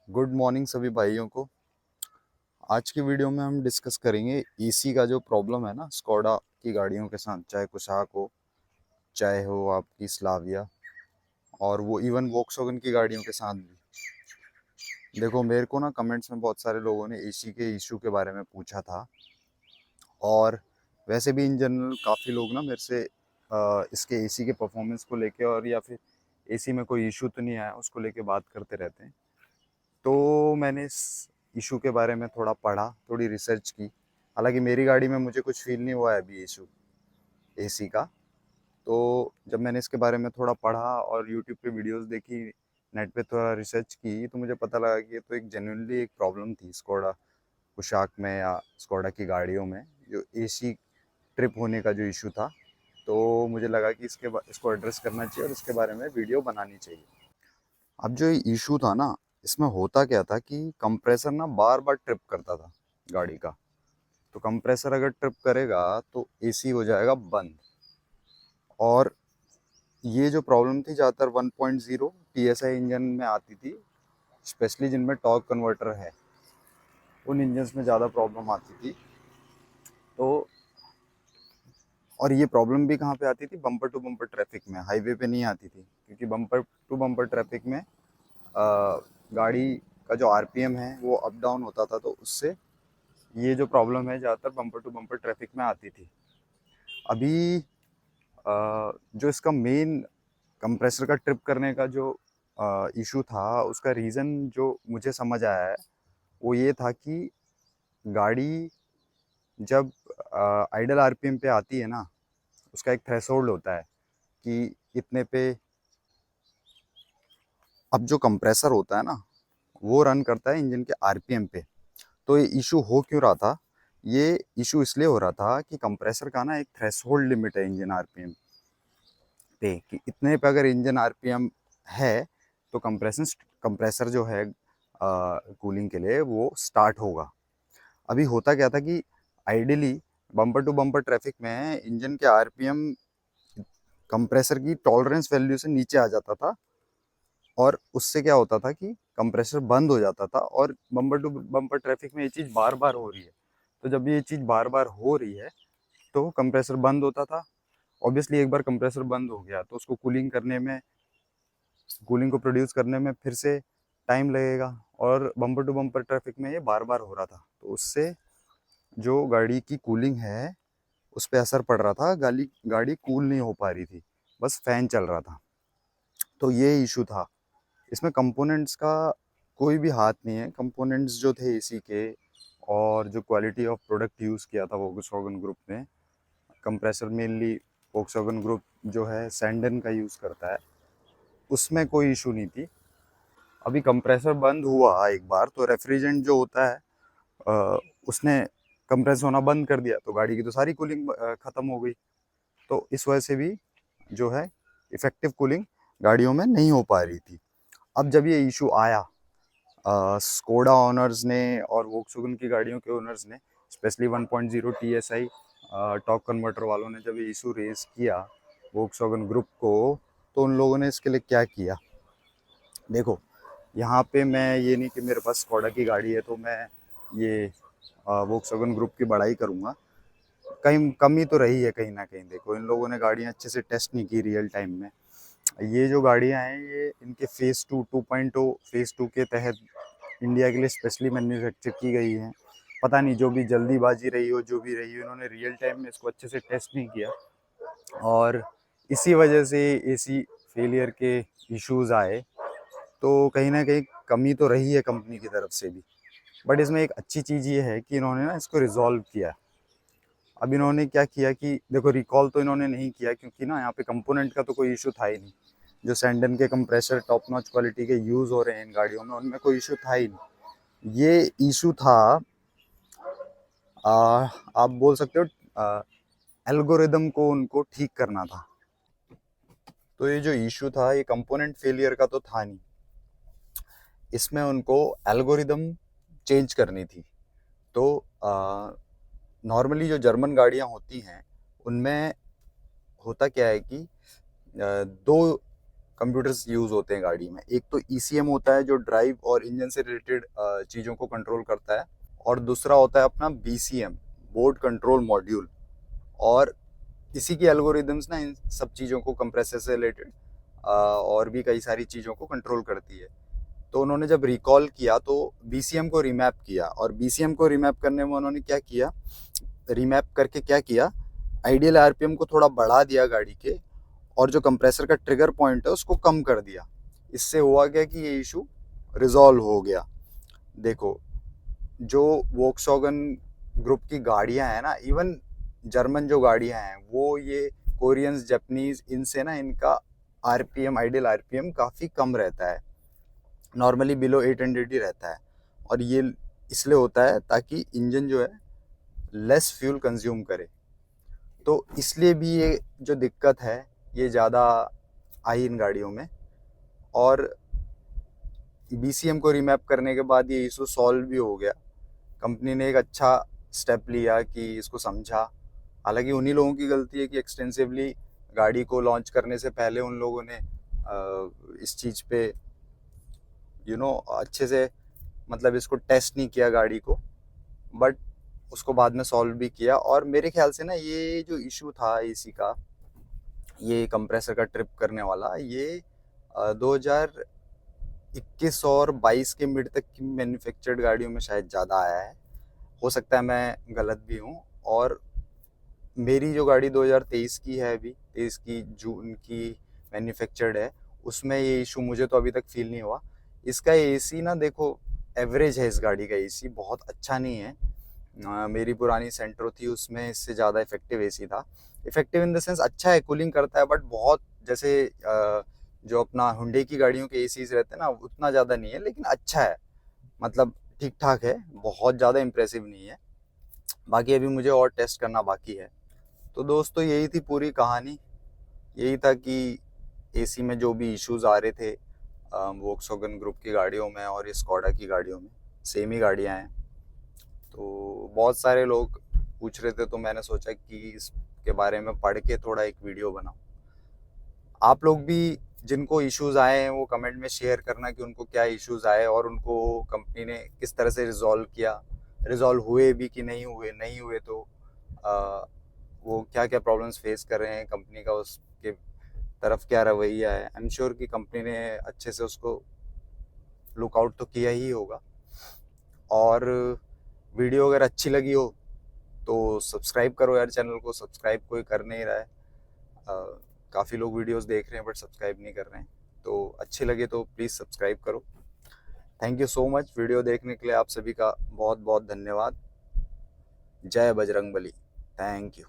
Good morning सभी भाइयों को। आज की वीडियो में हम डिस्कस करेंगे एसी का जो प्रॉब्लम है ना स्कोडा की गाड़ियों के साथ, चाहे कुशाक हो, चाहे हो आपकी स्लाविया, और वो इवन वोक्सवैगन की गाड़ियों के साथ भी। देखो, मेरे को ना कमेंट्स में बहुत सारे लोगों ने एसी के इशू के बारे में पूछा था, और वैसे भी इन जनरल काफ़ी लोग ना मेरे से इसके एसी के परफॉर्मेंस को लेके, और या फिर एसी में कोई इशू तो नहीं आया उसको लेके बात करते रहते हैं। तो मैंने इस इशू के बारे में थोड़ा पढ़ा, थोड़ी रिसर्च की। हालांकि मेरी गाड़ी में मुझे कुछ फील नहीं हुआ है अभी इशू एसी का। तो जब मैंने इसके बारे में थोड़ा पढ़ा और यूट्यूब पे वीडियोस देखी, नेट पे थोड़ा रिसर्च की, तो मुझे पता लगा कि ये तो एक जेन्युइनली एक प्रॉब्लम थी स्कोडा कुशाक में या स्कोडा की गाड़ियों में, जो एसी ट्रिप होने का जो इशू था। तो मुझे लगा कि इसको एड्रेस करना चाहिए और इसके बारे में वीडियो बनानी चाहिए। अब जो ये इशू था ना, इसमें होता क्या था कि कंप्रेसर ना बार बार ट्रिप करता था गाड़ी का। तो कंप्रेसर अगर ट्रिप करेगा तो एसी हो जाएगा बंद। और ये जो प्रॉब्लम थी ज़्यादातर 1.0 टीएसआई इंजन में आती थी, स्पेशली जिनमें टॉर्क कन्वर्टर है, उन इंजन्स में ज़्यादा प्रॉब्लम आती थी। तो और ये प्रॉब्लम भी कहाँ पे आती थी? बम्पर टू बम्पर ट्रैफिक में, हाईवे पे नहीं आती थी, क्योंकि बम्पर टू बम्पर ट्रैफिक में गाड़ी का जो आरपीएम है वो अप डाउन होता था, तो उससे ये जो प्रॉब्लम है ज़्यादातर बम्पर टू बम्पर ट्रैफिक में आती थी। अभी जो इसका मेन कंप्रेसर का ट्रिप करने का जो इशू था, उसका रीज़न जो मुझे समझ आया है वो ये था कि गाड़ी जब आइडल आरपीएम पे आती है ना, उसका एक थ्रेशोल्ड होता है कि इतने पे। अब जो कंप्रेसर होता है ना, वो रन करता है इंजन के आरपीएम पे। तो ये इशू हो क्यों रहा था? ये इशू इसलिए हो रहा था कि कंप्रेसर का ना एक थ्रेशोल्ड लिमिट है इंजन आरपीएम पे, कि इतने पे अगर इंजन आरपीएम है तो कंप्रेसर जो है कूलिंग के लिए वो स्टार्ट होगा। अभी होता क्या था कि ideally bumper to bumper traffic में इंजन के आरपीएम कंप्रेसर की टॉलरेंस वैल्यू से नीचे आ जाता था, और उससे क्या होता था कि कंप्रेसर बंद हो जाता था। और बम्पर टू बम्पर ट्रैफिक में ये चीज़ बार बार हो रही है। तो जब ये चीज़ बार बार हो रही है तो कंप्रेसर बंद होता था। ऑब्वियसली एक बार कंप्रेसर बंद हो गया तो उसको कूलिंग को प्रोड्यूस करने में फिर से टाइम लगेगा, और बम्पर टू बम्पर ट्रैफिक में ये बार बार हो रहा था। तो उससे जो गाड़ी की कूलिंग है उस पर असर पड़ रहा था। गाड़ी गाड़ी कूल नहीं हो पा रही थी, बस फैन चल रहा था। तो ये इशू था। इसमें कंपोनेंट्स का कोई भी हाथ नहीं है। कंपोनेंट्स जो थे एसी के, और जो क्वालिटी ऑफ प्रोडक्ट यूज़ किया था वोक्सवैगन ग्रुप ने, कंप्रेसर मेनली वोक्सवैगन ग्रुप जो है सैंडन का यूज़ करता है, उसमें कोई इशू नहीं थी। अभी कंप्रेसर बंद हुआ एक बार तो रेफ्रिजरेंट जो होता है उसने कंप्रेस होना बंद कर दिया, तो गाड़ी की तो सारी कूलिंग ख़त्म हो गई। तो इस वजह से भी जो है इफ़ेक्टिव कूलिंग गाड़ियों में नहीं हो पा रही थी। अब जब ये इशू आया, स्कोडा ओनर्स ने और वोक्सवैगन की गाड़ियों के ओनर्स ने, स्पेशली 1.0 टीएसआई टॉर्क कन्वर्टर वालों ने जब ये इशू रेज किया वोक्सवैगन ग्रुप को, तो उन लोगों ने इसके लिए क्या किया? देखो, यहाँ पे मैं ये नहीं कि मेरे पास स्कोडा की गाड़ी है तो मैं ये वोक्सवैगन ग्रुप की बड़ाई करूँगा। कहीं कमी तो रही है कहीं ना कहीं। देखो, इन लोगों ने गाड़ियाँ अच्छे से टेस्ट नहीं की रियल टाइम में। ये जो गाड़ियाँ हैं ये इनके फेज़ 2.0 फेज़ 2 के तहत इंडिया के लिए स्पेशली मैन्युफैक्चर की गई हैं। पता नहीं, जो भी जल्दीबाजी रही हो, जो भी रही हो, इन्होंने रियल टाइम में इसको अच्छे से टेस्ट नहीं किया, और इसी वजह से एसी फेलियर के इश्यूज आए। तो कहीं ना कहीं कमी तो रही है कंपनी की तरफ से भी। बट इसमें एक अच्छी चीज़ ये है कि इन्होंने ना इसको रिजॉल्व किया। अब इन्होंने क्या किया कि देखो, रिकॉल तो इन्होंने नहीं किया क्योंकि ना यहाँ पे कंपोनेंट का तो कोई इशू था ही नहीं। जो सैंडन के कंप्रेसर टॉप नॉच क्वालिटी के यूज़ हो रहे हैं इन गाड़ियों में, उनमें कोई इशू था ही नहीं। ये इशू था, आप बोल सकते हो, एल्गोरिदम को उनको ठीक करना था। तो ये जो इशू था ये कंपोनेंट फेलियर का तो था नहीं, इसमें उनको एल्गोरिदम चेंज करनी थी। तो नॉर्मली जो जर्मन गाड़ियाँ होती हैं उनमें होता क्या है कि दो कंप्यूटर्स यूज़ होते हैं गाड़ी में। एक तो ईसीएम होता है जो ड्राइव और इंजन से रिलेटेड चीज़ों को कंट्रोल करता है, और दूसरा होता है अपना बीसीएम, बोर्ड कंट्रोल मॉड्यूल। और इसी की एल्गोरिदम्स ना इन सब चीज़ों को, कंप्रेसर से रिलेटेड और भी कई सारी चीज़ों को कंट्रोल करती है। तो उन्होंने जब रिकॉल किया तो बीसीएम को रिमैप किया, और बीसीएम को रिमैप करने में उन्होंने क्या किया, रिमैप करके क्या किया, आइडियल आरपीएम को थोड़ा बढ़ा दिया गाड़ी के, और जो कंप्रेसर का ट्रिगर पॉइंट है उसको कम कर दिया। इससे हुआ क्या कि ये इशू रिजॉल्व हो गया। देखो, जो वोक्सवैगन ग्रुप की गाड़ियां हैं ना, इवन जर्मन जो गाड़ियां हैं, वो ये कोरियंस, जापानीज, इनसे ना इनका आरपीएम, आइडियल आरपीएम काफ़ी कम रहता है, नॉर्मली बिलो 800 ही रहता है। और ये इसलिए होता है ताकि इंजन जो है लेस फ्यूल कंज्यूम करे। तो इसलिए भी ये जो दिक्कत है ये ज़्यादा आई इन गाड़ियों में। और बीसीएम को रिमैप करने के बाद ये इशू सॉल्व भी हो गया। कंपनी ने एक अच्छा स्टेप लिया कि इसको समझा। हालांकि उन्हीं लोगों की गलती है कि एक्सटेंसिवली गाड़ी को लॉन्च करने से पहले उन लोगों ने इस चीज़ पे अच्छे से, मतलब इसको टेस्ट नहीं किया गाड़ी को, बट उसको बाद में सॉल्व भी किया। और मेरे ख्याल से ना ये जो इशू था एसी का, ये कंप्रेसर का ट्रिप करने वाला, ये 2021 और 22 के मिड तक की मैन्युफैक्चर्ड गाड़ियों में शायद ज़्यादा आया है। हो सकता है मैं गलत भी हूँ। और मेरी जो गाड़ी 2023 की है, अभी 23 की जून की मैन्युफैक्चर्ड है, उसमें ये इशू मुझे तो अभी तक फील नहीं हुआ। इसका एसी ना देखो, एवरेज है इस गाड़ी का एसी, बहुत अच्छा नहीं है। मेरी पुरानी सेंट्रो थी, उसमें इससे ज़्यादा इफेक्टिव एसी था। इफेक्टिव इन द सेंस अच्छा है, कूलिंग करता है, बट बहुत जैसे जो अपना हुंडई की गाड़ियों के एसीज रहते हैं ना, उतना ज़्यादा नहीं है, लेकिन अच्छा है, मतलब ठीक ठाक है, बहुत ज़्यादा इम्प्रेसिव नहीं है। बाकी अभी मुझे और टेस्ट करना बाकी है। तो दोस्तों यही थी पूरी कहानी। यही था कि एसी में जो भी इश्यूज आ रहे थे वोक्सवैगन ग्रुप की गाड़ियों में और स्कोडा की गाड़ियों में, सेम ही गाड़ियाँ हैं, तो बहुत सारे लोग पूछ रहे थे, तो मैंने सोचा कि इसके बारे में पढ़ के थोड़ा एक वीडियो बनाऊं। आप लोग भी जिनको इश्यूज आए हैं वो कमेंट में शेयर करना कि उनको क्या इश्यूज आए और उनको कंपनी ने किस तरह से रिजॉल्व किया, रिजॉल्व हुए भी कि नहीं हुए, नहीं हुए तो वो क्या क्या प्रॉब्लम्स फेस कर रहे हैं, कंपनी का उसके तरफ क्या रवैया है। आई एम श्योर कि कंपनी ने अच्छे से उसको लुकआउट तो किया ही होगा। और वीडियो अगर अच्छी लगी हो तो सब्सक्राइब करो यार, चैनल को सब्सक्राइब कोई कर नहीं रहा है। काफ़ी लोग वीडियोस देख रहे हैं बट सब्सक्राइब नहीं कर रहे हैं, तो अच्छे लगे तो प्लीज़ सब्सक्राइब करो। Thank you so much video देखने के लिए, आप सभी का बहुत बहुत धन्यवाद। जय बजरंगबली। Thank you.